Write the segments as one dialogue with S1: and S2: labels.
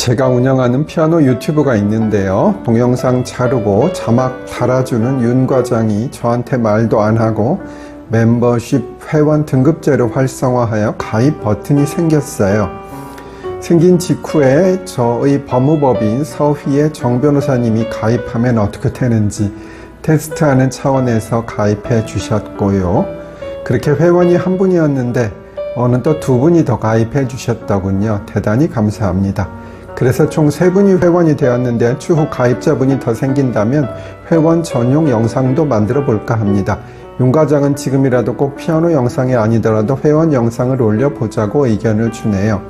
S1: 제가 운영하는 피아노 유튜브가 있는데요. 동영상 자르고 자막 달아주는 윤 과장이 저한테 말도 안 하고 멤버십 회원 등급제를 활성화하여 가입 버튼이 생겼어요. 생긴 직후에 저의 법무법인 서휘의 정 변호사님이 가입하면 어떻게 되는지 테스트하는 차원에서 가입해 주셨고요. 그렇게 회원이 한 분이었는데 어느덧 두 분이 더 가입해 주셨더군요. 대단히 감사합니다. 그래서 총 3분이 회원이 되었는데 추후 가입자분이 더 생긴다면 회원 전용 영상도 만들어 볼까 합니다. 윤 과장은 지금이라도 꼭 피아노 영상이 아니더라도 회원 영상을 올려보자고 의견을 주네요.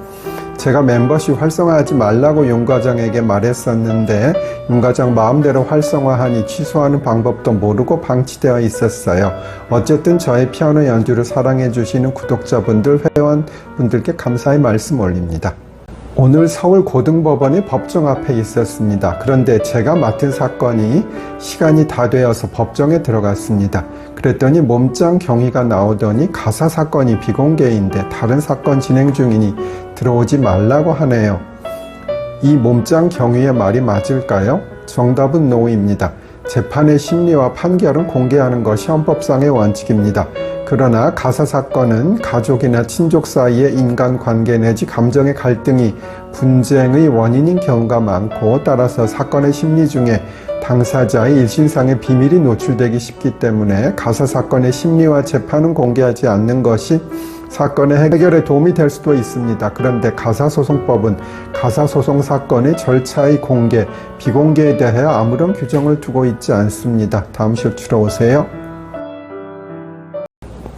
S1: 제가 멤버십 활성화하지 말라고 윤 과장에게 말했었는데 윤 과장 마음대로 활성화하니 취소하는 방법도 모르고 방치되어 있었어요. 어쨌든 저의 피아노 연주를 사랑해 주시는 구독자분들, 회원분들께 감사의 말씀 올립니다. 오늘 서울고등법원의 법정 앞에 있었습니다. 그런데 제가 맡은 사건이 시간이 다 되어서 법정에 들어갔습니다. 그랬더니 몸짱 경위가 나오더니 가사 사건이 비공개인데 다른 사건 진행 중이니 들어오지 말라고 하네요. 이 몸짱 경위의 말이 맞을까요? 정답은 노입니다. 재판의 심리와 판결은 공개하는 것이 헌법상의 원칙입니다. 그러나 가사 사건은 가족이나 친족 사이의 인간관계 내지 감정의 갈등이 분쟁의 원인인 경우가 많고, 따라서 사건의 심리 중에 당사자의 일신상의 비밀이 노출되기 쉽기 때문에 가사 사건의 심리와 재판은 공개하지 않는 것이 사건의 해결에 도움이 될 수도 있습니다. 그런데 가사소송법은 가사소송 사건의 절차의 공개, 비공개에 대해 아무런 규정을 두고 있지 않습니다. 다음 쇼츠로 오세요.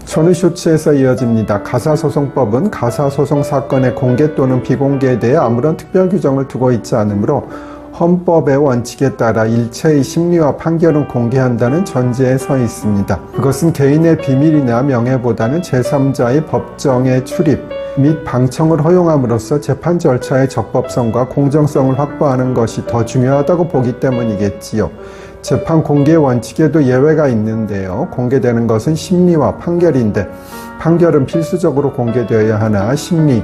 S1: 전후 쇼츠에서 이어집니다. 가사소송법은 가사소송 사건의 공개 또는 비공개에 대해 아무런 특별 규정을 두고 있지 않으므로 헌법의 원칙에 따라 일체의 심리와 판결은 공개한다는 전제에 서 있습니다. 그것은 개인의 비밀이나 명예보다는 제3자의 법정에 출입 및 방청을 허용함으로써 재판 절차의 적법성과 공정성을 확보하는 것이 더 중요하다고 보기 때문이겠지요. 재판 공개 원칙에도 예외가 있는데요. 공개되는 것은 심리와 판결인데 판결은 필수적으로 공개되어야 하나 심리,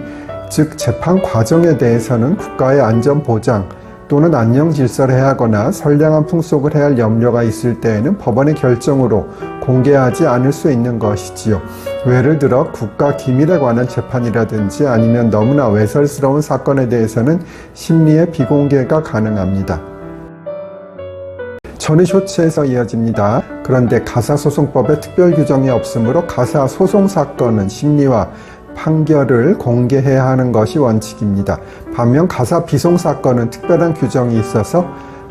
S1: 즉 재판 과정에 대해서는 국가의 안전보장 또는 안녕 질서를 해하거나 선량한 풍속을 해야 할 염려가 있을 때에는 법원의 결정으로 공개하지 않을 수 있는 것이지요. 예를 들어 국가 기밀에 관한 재판이라든지 아니면 너무나 외설스러운 사건에 대해서는 심리의 비공개가 가능합니다. 전후 쇼츠에서 이어집니다. 그런데 가사소송법에 특별 규정이 없으므로 가사소송 사건은 심리와 판결을 공개해야 하는 것이 원칙입니다. 반면 가사비송 사건은 특별한 규정이 있어서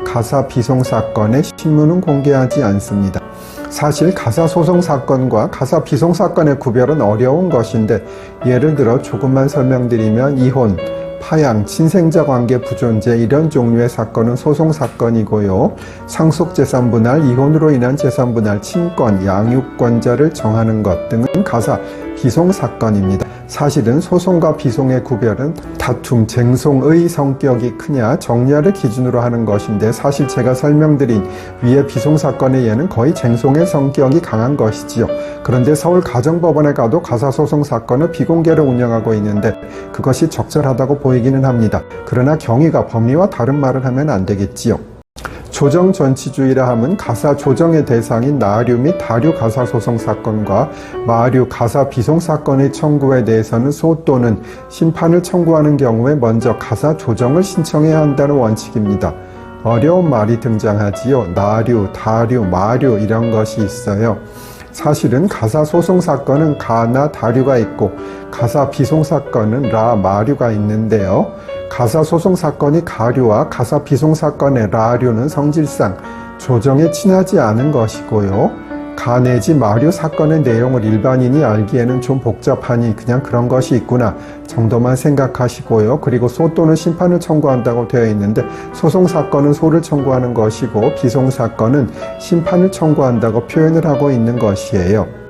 S1: 가사비송 사건의 신문은 공개하지 않습니다. 사실 가사소송 사건과 가사비송 사건의 구별은 어려운 것인데, 예를 들어 조금만 설명드리면 이혼, 파양, 친생자 관계 부존재 이런 종류의 사건은 소송사건이고요. 상속재산분할, 이혼으로 인한 재산분할, 친권, 양육권자를 정하는 것 등은 가사 비송사건입니다. 사실은 소송과 비송의 구별은 다툼, 쟁송의 성격이 크냐 정냐를 기준으로 하는 것인데, 사실 제가 설명드린 위의 비송사건의 예는 거의 쟁송의 성격이 강한 것이지요. 그런데 서울가정법원에 가도 가사소송 사건은 비공개로 운영하고 있는데 그것이 적절하다고 보이기는 합니다. 그러나 경위가 법리와 다른 말을 하면 안 되겠지요. 조정전치주의라 함은 가사 조정의 대상인 나류 및 다류 가사소송 사건과 마류 가사비송 사건의 청구에 대해서는 소 또는 심판을 청구하는 경우에 먼저 가사 조정을 신청해야 한다는 원칙입니다. 어려운 말이 등장하지요. 나류, 다류, 마류 이런 것이 있어요. 사실은 가사소송 사건은 가나 다류가 있고 가사비송 사건은 라, 마류가 있는데요. 가사소송 사건이 가류와 가사비송 사건의 라류는 성질상 조정에 친하지 않은 것이고요. 가 내지 마류 사건의 내용을 일반인이 알기에는 좀 복잡하니 그냥 그런 것이 있구나 정도만 생각하시고요. 그리고 소 또는 심판을 청구한다고 되어 있는데 소송 사건은 소를 청구하는 것이고 비송 사건은 심판을 청구한다고 표현을 하고 있는 것이에요.